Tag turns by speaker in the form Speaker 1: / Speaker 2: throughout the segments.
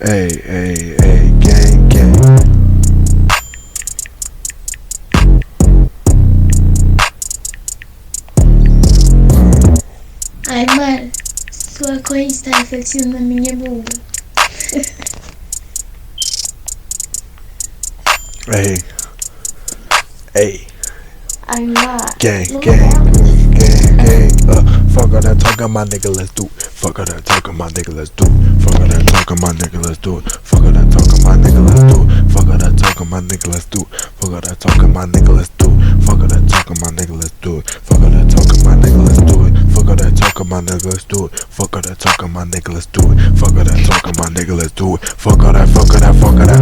Speaker 1: Hey, gang, gang.
Speaker 2: Ai, mano, sua corrente está refletindo na minha bunda.
Speaker 1: Hey.
Speaker 2: Ai, mano.
Speaker 1: Gang. Fuck all that talking, my nigga, let's do it. Fuck all that talking, my nigga, let's do it. Fuck all that talking, my nigga, let's do it. Fuck all that talking, my nigga, let's do it. Fuck all that talking, my nigga, let's do it. Fuck all that talking, my nigga, let's do it. Fuck all that talking, my nigga, let's do it. Fuck all that talking, my nigga, let's do it. Fuck all that talking, my nigga, let's do it. Fuck all that talking, my nigga, let's do it. Fuck all that talking, my nigga, let's do it. Fuck all that, fuck all that, fuck all that,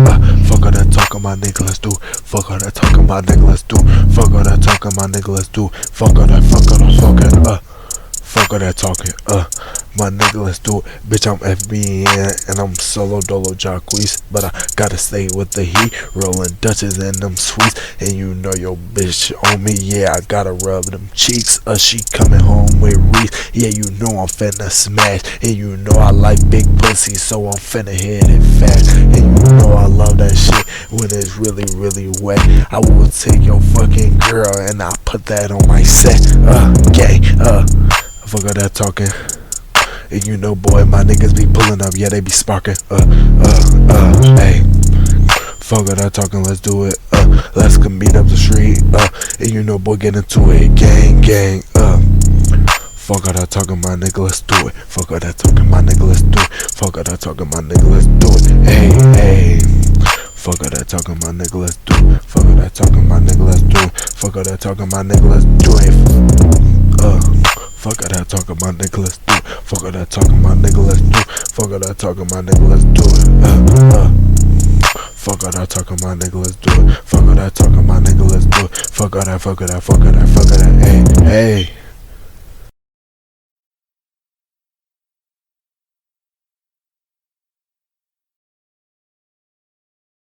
Speaker 1: fuck all that talking, my nigga, let's do it. Fuck all that talking, my nigga, let's do it. Fuck all that talking, my nigga, let's do it. Fuck all that, fuck all that, fuck it, fuck all that talking, my nigga, let's do it. Bitch, I'm FBN and I'm solo dolo Jacquees, but I gotta stay with the heat, rolling Dutches and them sweets. And you know your bitch on me, yeah, I gotta rub them cheeks. She coming home with Reese, yeah, you know I'm finna smash. And you know I like big pussy, so I'm finna hit it fast. And you know I love that shit when it's really, really wet. I will take your fucking girl and I put that on my set, gang, fuck all that talking. And you know, boy, my niggas be pulling up, yeah, they be sparking. Hey. Fuck all that talking, let's do it. Let's go meet up the street. And you know, boy, get into it. Gang. Fuck all that talking, my nigga, let's do it. Fuck all that talking, my nigga, let's do it. Fuck all that talking, my nigga, let's do it. Hey. Fuck all that talking, my nigga, let's do it. Fuck all that talking, my nigga, let's do it. Fuck all that talking, my nigga, let's do it. Fuck all that talking, my nigga, let's do it. Fuck all that talking, my nigga, let's do it. Fuck all that talking, my nigga, let's do it. Fuck all that talking, my nigga, let's do it. Fuck all that talking, my nigga, let's do it. Fuck all that, fuck all that. Hey.